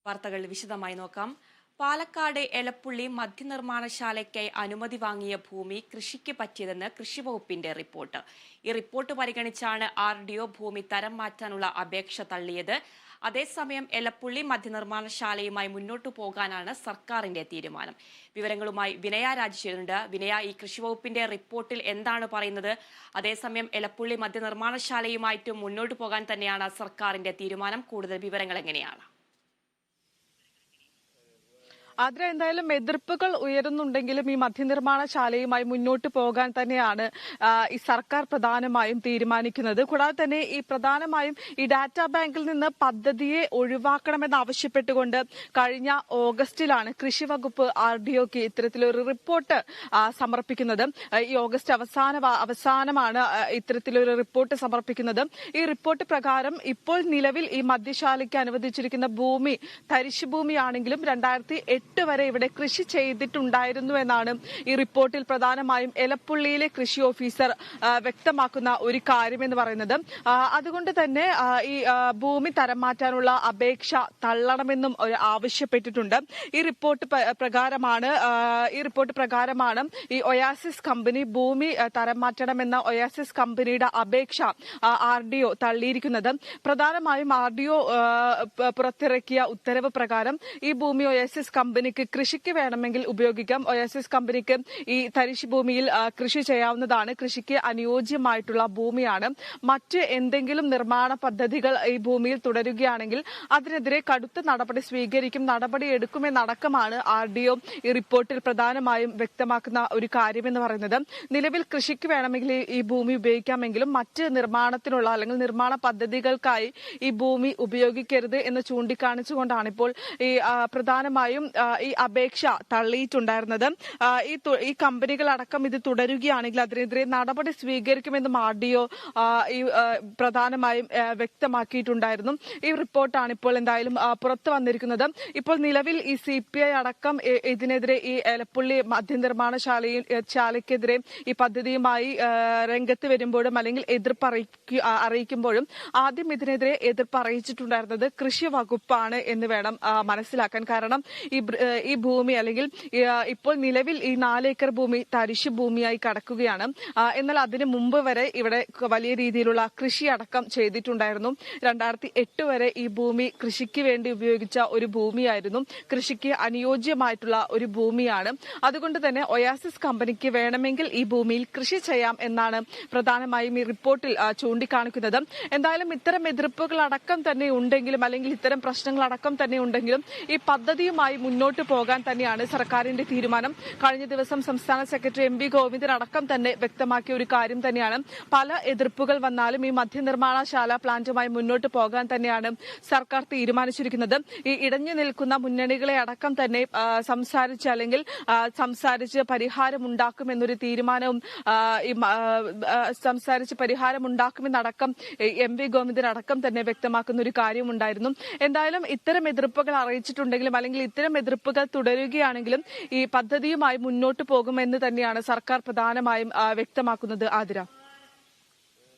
വാർത്തകൾ വിശദമായി നോക്കാം. പാലക്കാട് എലപ്പുള്ളി മദ്യനിർമ്മാണശാലയ്ക്കായി അനുമതി വാങ്ങിയ ഭൂമി കൃഷിക്ക് പറ്റിയതെന്ന് കൃഷിവകുപ്പിന്റെ റിപ്പോർട്ട്. ഈ റിപ്പോർട്ട് പരിഗണിച്ചാണ് RDO ഭൂമി തരം മാറ്റാനുള്ള അപേക്ഷ തള്ളിയത്. അതേസമയം എലപ്പുള്ളി മദ്യനിർമ്മാണശാലയുമായി മുന്നോട്ടു പോകാനാണ് സർക്കാരിന്റെ തീരുമാനം. വിവരങ്ങളുമായി വിനയ രാജശേഖരനുണ്ട്. വിനയ, ഈ കൃഷിവകുപ്പിന്റെ റിപ്പോർട്ടിൽ എന്താണ് പറയുന്നത്? അതേസമയം എലപ്പുള്ളി മദ്യനിർമ്മാണശാലയുമായിട്ട് മുന്നോട്ടു പോകാൻ തന്നെയാണ് സർക്കാരിന്റെ തീരുമാനം. കൂടുതൽ വിവരങ്ങൾ എങ്ങനെയാണ്? അതിന് എന്തായാലും എതിർപ്പുകൾ ഉയരുന്നുണ്ടെങ്കിലും ഈ മദ്യനിർമ്മാണശാലയുമായി മുന്നോട്ട് പോകാൻ തന്നെയാണ് ഈ സർക്കാർ പ്രധാനമായും തീരുമാനിക്കുന്നത്. കൂടാതെ തന്നെ ഈ പ്രധാനമായും ഈ ഡാറ്റാ ബാങ്കിൽ നിന്ന് പദ്ധതിയെ ഒഴിവാക്കണമെന്ന് ആവശ്യപ്പെട്ടുകൊണ്ട് കഴിഞ്ഞ ഓഗസ്റ്റിലാണ് കൃഷി വകുപ്പ് RDOക്ക് ഇത്തരത്തിലൊരു റിപ്പോർട്ട് സമർപ്പിക്കുന്നത്. ഈ ഓഗസ്റ്റ് അവസാനമാണ് ഇത്തരത്തിലൊരു റിപ്പോർട്ട് സമർപ്പിക്കുന്നത്. ഈ റിപ്പോർട്ട് പ്രകാരം ഇപ്പോൾ നിലവിൽ ഈ മദ്യശാലയ്ക്ക് അനുവദിച്ചിരിക്കുന്ന ഭൂമി തരിശുഭൂമിയാണെങ്കിലും 2008 വരെ ഇവിടെ കൃഷി ചെയ്തിട്ടുണ്ടായിരുന്നു എന്നാണ് ഈ റിപ്പോർട്ടിൽ പ്രധാനമായും എലപ്പുള്ളിയിലെ കൃഷി ഓഫീസർ വ്യക്തമാക്കുന്ന ഒരു കാര്യമെന്ന് പറയുന്നത്. അതുകൊണ്ട് തന്നെ ഈ ഭൂമി തരം മാറ്റാനുള്ള അപേക്ഷ തള്ളണമെന്നും ആവശ്യപ്പെട്ടിട്ടുണ്ട്. ഈ റിപ്പോർട്ട് പ്രകാരമാണ് ഈ ഒയാസിസ് കമ്പനി ഭൂമി തരം മാറ്റണമെന്ന ഒയാസിസ് കമ്പനിയുടെ അപേക്ഷ RDO തള്ളിയിരിക്കുന്നത്. പ്രധാനമായും RDO പുറത്തിറക്കിയ ഉത്തരവ് പ്രകാരം ഈ ഭൂമി ഒയാസിസ് കമ്പനിക്ക് കൃഷിക്ക് വേണമെങ്കിൽ ഉപയോഗിക്കാം. ഒയാസിസ് കമ്പനിക്ക് ഈ തരിശ് ഭൂമിയിൽ കൃഷി ചെയ്യാവുന്നതാണ്. കൃഷിക്ക് അനുയോജ്യമായിട്ടുള്ള ഭൂമിയാണ്. മറ്റ് എന്തെങ്കിലും നിർമ്മാണ പദ്ധതികൾ ഈ ഭൂമിയിൽ തുടരുകയാണെങ്കിൽ അതിനെതിരെ കടുത്ത നടപടി സ്വീകരിക്കും, നടപടി എടുക്കുമെന്നടക്കമാണ് RDO ഈ റിപ്പോർട്ടിൽ പ്രധാനമായും വ്യക്തമാക്കുന്ന ഒരു കാര്യമെന്ന് പറയുന്നത്. നിലവിൽ കൃഷിക്ക് വേണമെങ്കിൽ ഈ ഭൂമി ഉപയോഗിക്കാമെങ്കിലും മറ്റ് നിർമ്മാണത്തിനുള്ള അല്ലെങ്കിൽ നിർമ്മാണ പദ്ധതികൾക്കായി ഈ ഭൂമി ഉപയോഗിക്കരുത് എന്ന് ചൂണ്ടിക്കാണിച്ചുകൊണ്ടാണ് ഇപ്പോൾ ഈ പ്രധാനമായും ഈ അപേക്ഷ തള്ളിയിട്ടുണ്ടായിരുന്നത്. ഈ കമ്പനികളടക്കം ഇത് തുടരുകയാണെങ്കിൽ അതിനെതിരെ നടപടി സ്വീകരിക്കുമെന്നും RDO ഈ പ്രധാനമായും വ്യക്തമാക്കിയിട്ടുണ്ടായിരുന്നു. ഈ റിപ്പോർട്ടാണ് ഇപ്പോൾ എന്തായാലും പുറത്തു വന്നിരിക്കുന്നത്. ഇപ്പോൾ നിലവിൽ ഈ CPI അടക്കം ഇതിനെതിരെ ഈ എലപ്പുള്ളി മദ്യനിർമ്മാണശാലയ്ക്കെതിരെ ഈ പദ്ധതിയുമായി രംഗത്ത് വരുമ്പോഴും അല്ലെങ്കിൽ എതിർപ്പ് അറിയിക്കുമ്പോഴും ആദ്യം ഇതിനെതിരെ എതിർപ്പ് അറിയിച്ചിട്ടുണ്ടായിരുന്നത് കൃഷി വകുപ്പാണ് എന്ന് വേണം മനസ്സിലാക്കാൻ. കാരണം ഈ ഭൂമി അല്ലെങ്കിൽ ഇപ്പോൾ നിലവിൽ ഈ 4 ഏക്കർ ഭൂമി തരിശു ഭൂമിയായി കടക്കുകയാണ്. എന്നാൽ അതിനു മുമ്പ് വരെ ഇവിടെ വലിയ രീതിയിലുള്ള കൃഷി അടക്കം ചെയ്തിട്ടുണ്ടായിരുന്നു. 2008 വരെ ഈ ഭൂമി കൃഷിക്ക് വേണ്ടി ഉപയോഗിച്ച ഒരു ഭൂമിയായിരുന്നു. കൃഷിക്ക് അനുയോജ്യമായിട്ടുള്ള ഒരു ഭൂമിയാണ്. അതുകൊണ്ട് തന്നെ ഒയാസിസ് കമ്പനിക്ക് വേണമെങ്കിൽ ഈ ഭൂമിയിൽ കൃഷി ചെയ്യാം എന്നാണ് പ്രധാനമായും ഈ റിപ്പോർട്ടിൽ ചൂണ്ടിക്കാണിക്കുന്നത്. എന്തായാലും ഇത്തരം എതിർപ്പുകൾ അടക്കം തന്നെ ഉണ്ടെങ്കിലും അല്ലെങ്കിൽ ഇത്തരം പ്രശ്നങ്ങൾ അടക്കം തന്നെ ഉണ്ടെങ്കിലും ഈ പദ്ധതിയുമായി മുന്നോട്ട് പോകാൻ തന്നെയാണ് സർക്കാരിന്റെ തീരുമാനം. കഴിഞ്ഞ ദിവസം സംസ്ഥാന സെക്രട്ടറി MV ഗോവിന്ദൻ അടക്കം തന്നെ വ്യക്തമാക്കിയ ഒരു കാര്യം തന്നെയാണ്. പല എതിർപ്പുകൾ വന്നാലും ഈ മദ്യനിർമ്മാണശാല പ്ലാന്റുമായി മുന്നോട്ട് പോകാൻ തന്നെയാണ് സർക്കാർ തീരുമാനിച്ചിരിക്കുന്നത്. ഈ ഇടഞ്ഞു നിൽക്കുന്ന മുന്നണികളെ അടക്കം തന്നെ സംസാരിച്ച് പരിഹാരമുണ്ടാക്കുമെന്നൊരു തീരുമാനവും പരിഹാരമുണ്ടാക്കുമെന്നടക്കം MV ഗോവിന്ദൻ അടക്കം തന്നെ വ്യക്തമാക്കുന്ന ഒരു കാര്യമുണ്ടായിരുന്നു. എന്തായാലും ഇത്തരം എതിർപ്പുകൾ അറിയിച്ചിട്ടുണ്ടെങ്കിലും അല്ലെങ്കിൽ ഇത്തരം എതിർപ്പുകൾ തുടരുകയാണെങ്കിലും ഈ പദ്ധതിയുമായി മുന്നോട്ട് പോകുമെന്ന് തന്നെയാണ് സർക്കാർ പ്രധാനമായും വ്യക്തമാക്കുന്നത്. ആതിര.